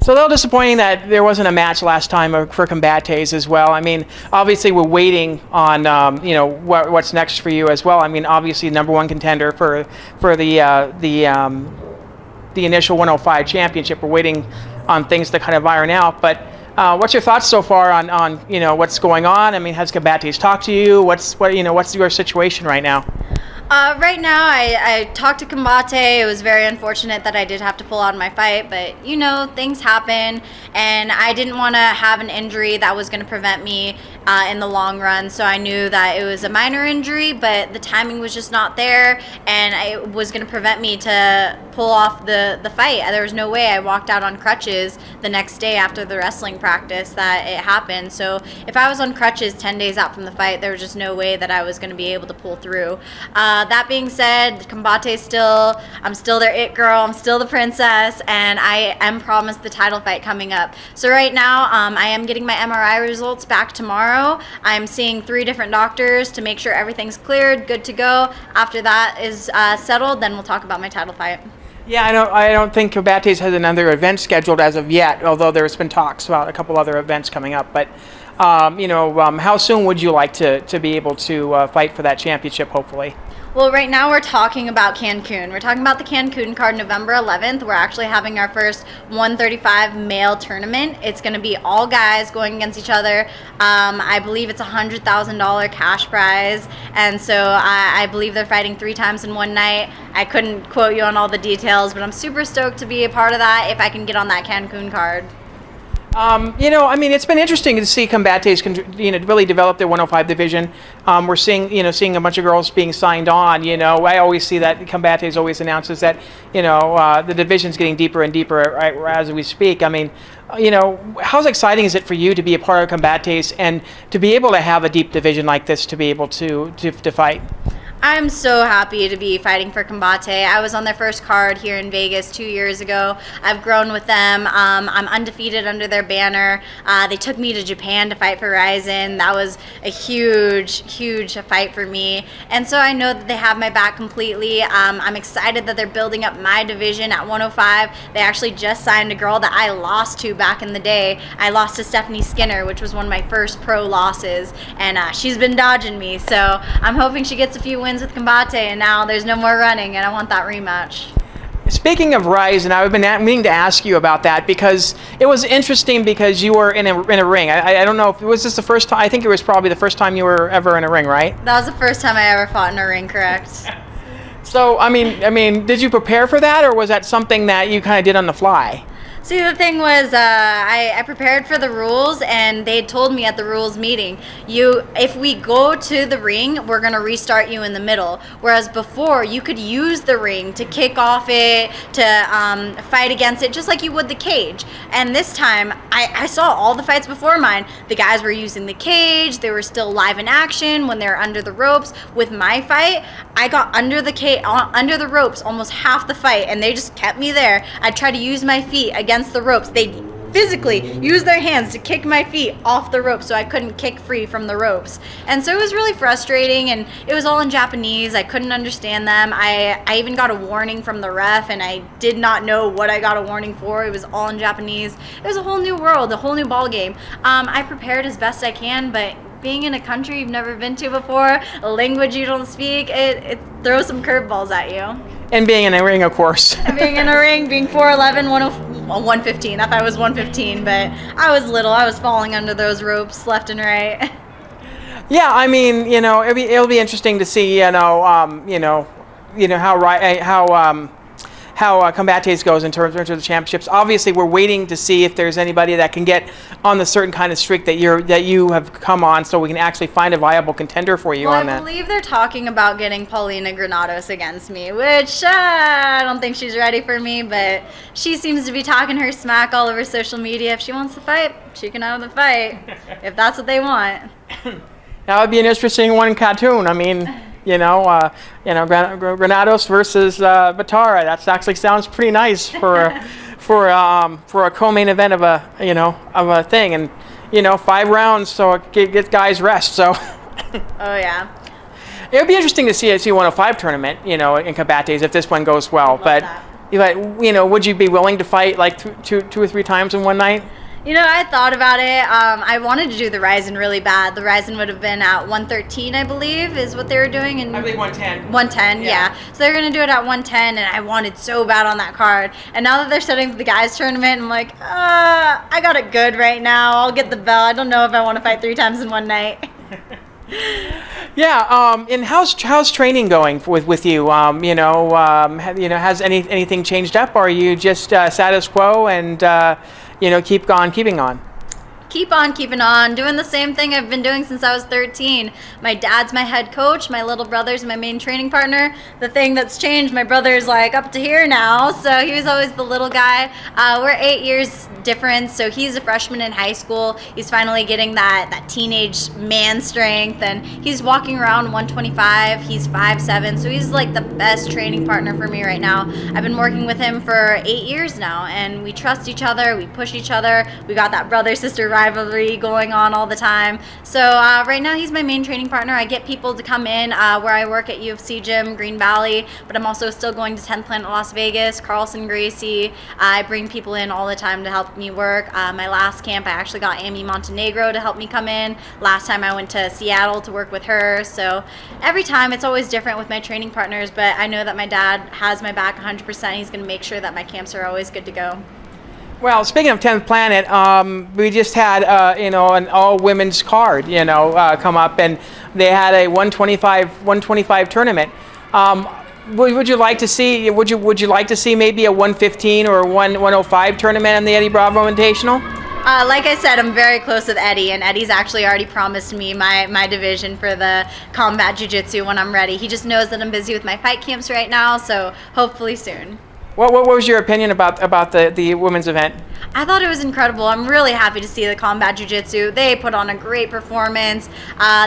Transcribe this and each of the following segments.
So a little disappointing that there wasn't a match last time for combates as well. I mean, obviously we're waiting on what's next for you as well. I mean, obviously number one contender for the initial 105 championship. We're waiting on things to kind of iron out. But what's your thoughts so far on what's going on? I mean, has combates talked to you? What's your situation right now? Right now, I talked to Combate. It was very unfortunate that I did have to pull out of my fight, but things happen, and I didn't want to have an injury that was going to prevent me in the long run. So I knew that it was a minor injury, but the timing was just not there, and it was going to prevent me to pull off the fight. There was no way. I walked out on crutches the next day after the wrestling practice that it happened. So if I was on crutches 10 days out from the fight, there was just no way that I was going to be able to pull through. That being said, I'm still their it girl, I'm still the princess, and I am promised the title fight coming up. So right now, I am getting my MRI results back tomorrow. I'm seeing 3 different doctors to make sure everything's cleared, good to go. After that is settled, then we'll talk about my title fight. Yeah, I don't think Combates has another event scheduled as of yet, although there's been talks about a couple other events coming up. But, how soon would you like to be able to fight for that championship, hopefully? Well, right now we're talking about Cancun. We're talking about the Cancun card November 11th. We're actually having our first 135 male tournament. It's going to be all guys going against each other. I believe it's a $100,000 cash prize. And so I believe they're fighting 3 times in one night. I couldn't quote you on all the details, but I'm super stoked to be a part of that if I can get on that Cancun card. It's been interesting to see Combates really develop their 105 division. We're seeing a bunch of girls being signed on. I always see that Combates always announces that, the division's getting deeper and deeper as we speak. I mean, how exciting is it for you to be a part of Combates and to be able to have a deep division like this to be able to fight? I'm so happy to be fighting for Combate. I was on their first card here in Vegas 2 years ago. I've grown with them. I'm undefeated under their banner. They took me to Japan to fight for Ryzen. That was a huge, huge fight for me. And so I know that they have my back completely. I'm excited that they're building up my division at 105. They actually just signed a girl that I lost to back in the day. I lost to Stephanie Skinner, which was one of my first pro losses. And she's been dodging me. So I'm hoping she gets a few wins with Combate, and now there's no more running, and I want that rematch. Speaking of Rise, and I've been meaning to ask you about that because it was interesting because you were in a ring. I don't know if was this the first time. I think it was probably the first time you were ever in a ring, right? That was the first time I ever fought in a ring, correct? So I mean, did you prepare for that, or was that something that you kind of did on the fly? See, the thing was, I prepared for the rules, and they told me at the rules meeting, if we go to the ring, we're going to restart you in the middle. Whereas before, you could use the ring to kick off it, to fight against it, just like you would the cage. And this time, I saw all the fights before mine. The guys were using the cage. They were still live in action when they were under the ropes. With my fight, I got under the ropes almost half the fight, and they just kept me there. I tried to use my feet against the ropes. They physically used their hands to kick my feet off the ropes so I couldn't kick free from the ropes. And so it was really frustrating, and it was all in Japanese. I couldn't understand them. I even got a warning from the ref, and I did not know what I got a warning for. It was all in Japanese. It was a whole new world, a whole new ball game. I prepared as best I can, but being in a country you've never been to before, a language you don't speak, it throws some curveballs at you. And being in a ring, of course. Being in a ring, being 4'11", 115. I thought I was 115, but I was little. I was falling under those ropes left and right. Yeah, I mean, it'll be interesting to see, how Combates goes in terms of the championships. Obviously, we're waiting to see if there's anybody that can get on the certain kind of streak that you have come on, so we can actually find a viable contender for you on that. I believe they're talking about getting Paulina Granados against me, which I don't think she's ready for me, but she seems to be talking her smack all over social media. If she wants to fight, she can have the fight, if that's what they want. That would be an interesting one cartoon. I mean, Granados versus Batara. That actually sounds pretty nice for a co-main event of a thing, and 5 rounds, so it gets guys rest. So. Oh yeah. It would be interesting to see a 105 tournament, in Combates if this one goes well. But that. would you be willing to fight like two or three times in one night? I thought about it. I wanted to do the Ryzen really bad. The Ryzen would have been at 113, I believe, is what they were doing. I believe 110. 110, yeah. So they're going to do it at 110, and I wanted so bad on that card. And now that they're setting for the guys tournament, I'm like, I got it good right now. I'll get the belt. I don't know if I want to fight 3 times in one night. Yeah, and how's training going with you? Has anything changed up, or are you just status quo and keeping on? Keep on keeping on, doing the same thing I've been doing since I was 13. My dad's my head coach, my little brother's my main training partner. The thing that's changed, my brother's like up to here now, so he was always the little guy. We're 8 years difference, so he's a freshman in high school. He's finally getting that teenage man strength, and he's walking around 125. He's 5'7", so he's like the best training partner for me right now. I've been working with him for 8 years now, and we trust each other, we push each other. We got that brother-sister rivalry going on all the time. So right now he's my main training partner. I get people to come in where I work at UFC Gym, Green Valley, but I'm also still going to 10th Planet Las Vegas, Carlson Gracie. I bring people in all the time to help me work. My last camp I actually got Amy Montenegro to help me come in. Last time I went to Seattle to work with her. So every time it's always different with my training partners, but I know that my dad has my back 100%. He's going to make sure that my camps are always good to go. Well, speaking of 10th Planet, we just had an all-women's card, come up, and they had a 125 tournament. Would you like to see? Would you like to see maybe a 115 or 105 tournament in the Eddie Bravo Invitational? Like I said, I'm very close with Eddie, and Eddie's actually already promised me my division for the combat jiu-jitsu when I'm ready. He just knows that I'm busy with my fight camps right now, so hopefully soon. What was your opinion about the women's event? I thought it was incredible. I'm really happy to see the combat jiu-jitsu. They put on a great performance.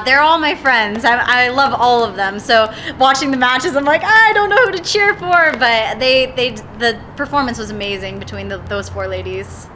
They're all my friends. I love all of them. So watching the matches, I'm like, I don't know who to cheer for, but the performance was amazing between those 4 ladies.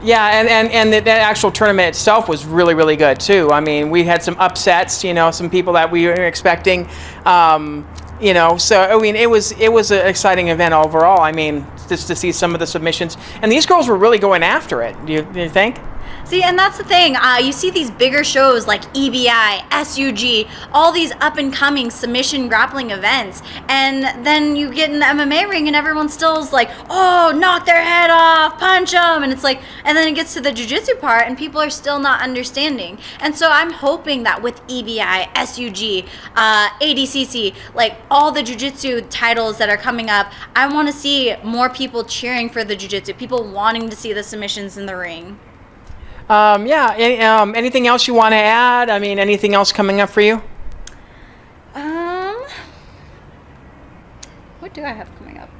Yeah, and the actual tournament itself was really, really good too. I mean, we had some upsets, some people that we were expecting. So I mean, it was an exciting event overall. I mean, just to see some of the submissions, and these girls were really going after it. Do you think? See, and that's the thing. You see these bigger shows like EBI, SUG, all these up-and-coming submission grappling events, and then you get in the MMA ring and everyone still is like, oh, knock their head off, punch them, and it's like, and then it gets to the jiu-jitsu part and people are still not understanding. And so I'm hoping that with EBI, SUG, ADCC, like all the jiu-jitsu titles that are coming up, I want to see more people cheering for the jiu-jitsu, people wanting to see the submissions in the ring. Anything else you want to add? I mean, anything else coming up for you? What do I have coming up?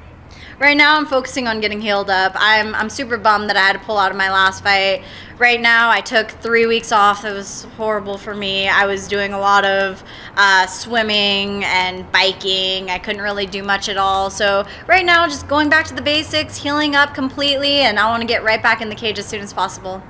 Right now, I'm focusing on getting healed up. I'm super bummed that I had to pull out of my last fight. Right now, I took 3 weeks off. It was horrible for me. I was doing a lot of swimming and biking. I couldn't really do much at all. So right now, just going back to the basics, healing up completely, and I want to get right back in the cage as soon as possible.